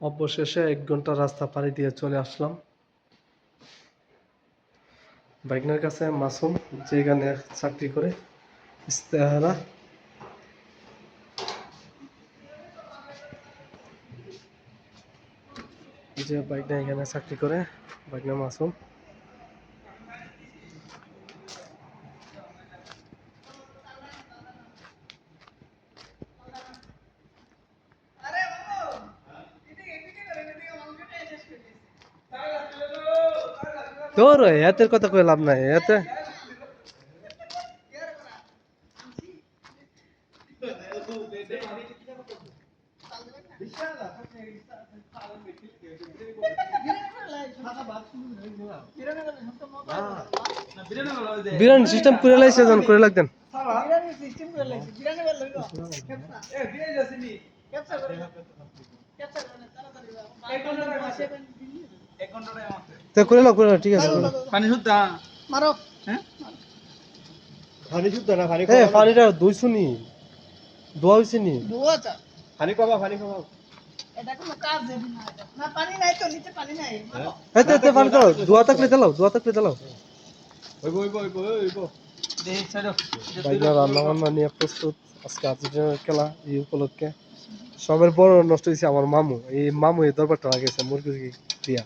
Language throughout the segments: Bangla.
অবশেষে ১ ঘন্টা রাস্তা পাড়ি দিয়ে চলে আসলাম ভাইগনার কাছে, মাসুম যেখানে চাকরি করে ইস্তেহারা। যে ভাইগনা এখানে চাকরি করে, ভাইগনা মাসুম। তোর এতের কথা কই লাভ নাই, এতে বিরিয়ানি সিস্টেম করে লাইছে, জান করে লাগতেন। তে করে লাও, ঠিক আছে। পানি শুদ্ধা মারো, হ্যাঁ পানি শুদ্ধ না, পানি এ পানিটা দইছো নি, দোয়া হইছে নি? দুয়াটা পানি কমা, পানি কমা। এটা কোনো কাজ দেবি না। না পানি নাই তো, নিচে পানি নাই। মারো এতে পানি দাও, দোয়া থাকলে দাও, দোয়া থাকলে দাও। ওইব দেখ ছাড়ো। ভাইগনা রান্না বান্না নিয়ে প্রস্তুত আজকে আর্জেন্টিনার খেলা এই উপলক্ষে। সবের বড় নষ্ট হয়েছে আমার মামু, এই মামু এই দরবারটা লাগাইছে মুরগি দিয়া।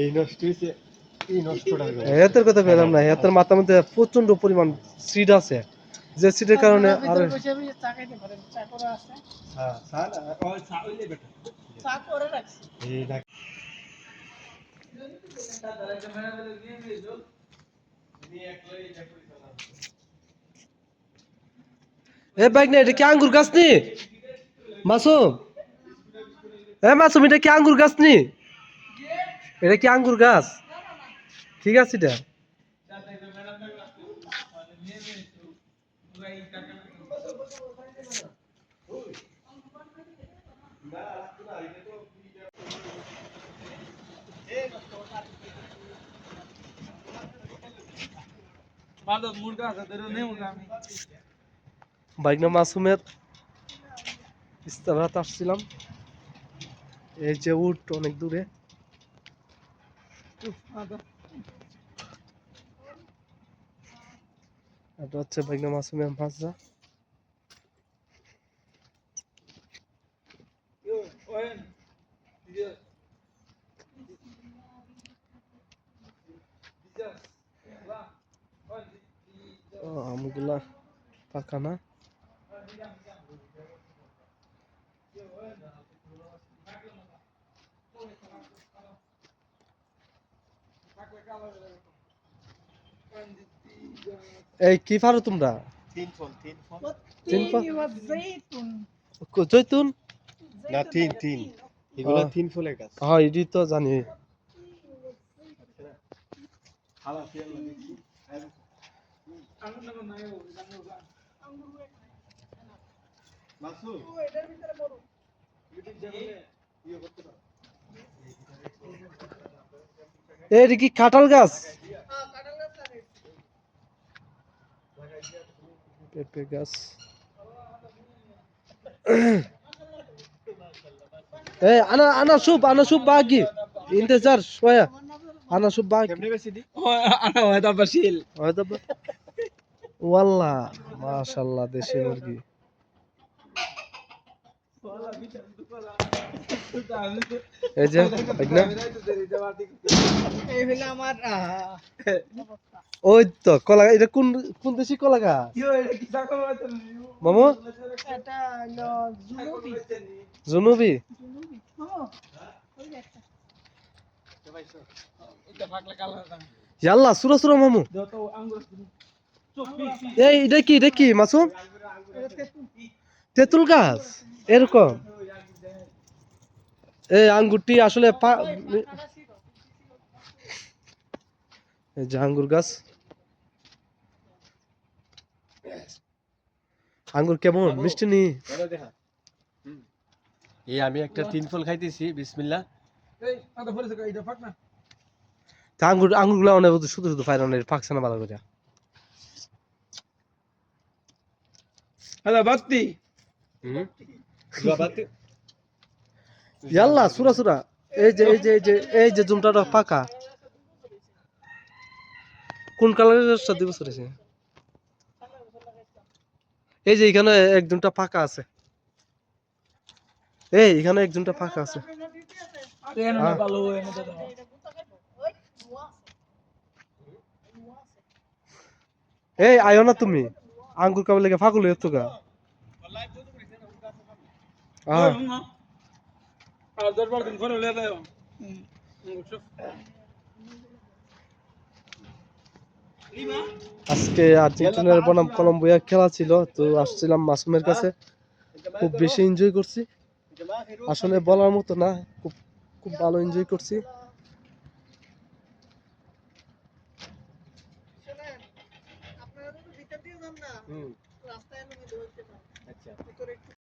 এই নষ্ট হইছে, এই নষ্টটা হইলো। এতের কথা পেলাম না, এতের মাথার মধ্যে প্রচন্ড পরিমাণ সিড আছে, যে সিডের কারণে আর বসে বসে চা খাইতে পারেন। চা করা আছে। হ্যাঁ, সাল ওই চা হইলে বেটা। চা করে রাখছি। এই দেখ, এ ভাইগনা এটা কি আঙ্গুর গাছ নি? মাসুম, এ মাসুম, এটা কি আঙ্গুর গাছ নি? এটা কি আঙ্গুর গাছ? ঠিক আছে এটা। মারো মুরগা আছে, ধরে নে মুরগা আমি। ভাইগনা মাসুমের ইস্তারাত আসছিলাম। এই যে উট অনেক দূরে। এটা হচ্ছে ভাইগনা মাসুমের মাজা। আমগুলা পাকা না। এই কি পারো তোমরা? তিন ফল। তিন ফল? জৈতুন। জৈতুন? না, তিন। এগুলো তিন ফলের গাছ। হ্যাঁ, এটি তো জানি। হালা তেল লাগিয়েছি। মাসুম, এটার ভিতরে বড়। ইউটিউব চ্যানেলে ইয়ে করতে পারো। এটি কি কাঁঠাল গাছ? হ্যাঁ কাঁঠাল গাছ লাগাইছি। পেঁপে গাছ। ए انا شوف باقي انتظار شويه. انا شوف باقي কেমনে বেশি দি? انا هذا بشيل هذا والله ما شاء الله দেশি মুরগি। এই যে ভাইগনা, এই হলো আমার ওই তো কলা। এটা কোন কোন দেশি কলা গাছ মামু? এটা হলো জুনুবি। জুনুবি? জুনুবি হ্যাঁ ওই একটা এটা পাকলে কালো হবে। ইয়াল্লা সুরা সুরা মামু। যত আঙ্গুর চুপি এই এটা কি মাসুম? তেঁতুল গাছ এরকম? এই আঙ্গুরটি আসলে এই যে আঙ্গুর গাছ। আঙ্গুর কেমন মিষ্টি নি? এই আমি একটা তিন ফল খাইতেছি, বিসমিল্লাহ। এই আদা ফলেছে এটা ফাক না। তা আঙ্গুর গুলা অনেক শুধু শুধু ফাইর অনেক ফাঁকছে না ভালো করে। হ্যালো বাত্তি বাতি ইয়াল্লা সুরা সুরা এই যে জুমটাটা পাকা কোন কালারের সাথে বছর আছে এই যে এখানে এক জুমটা ফাঁকা আছে এই এখানে এক জুমটা ফাঁকা আছে হ্যাঁ। এই আয়ো না তুমি আঙ্গুর কাবলে লেগে ফাঁকুল হয়ে তো গা হ্যাঁ আজকে আর্জেন্টিনার বনাম কলম্বিয়া খেলা ছিল তো আসছিলাম মাসুমের কাছে খুব বেশি এনজয় করছি আসলে বলার মতো না খুব খুব ভালো এনজয় করছি শোনেন, আপনারা তো ভিতর দিয়ে যান না, রাস্তায় নেমে দৌড়তে পারেন। আচ্ছা ভিতরে একটু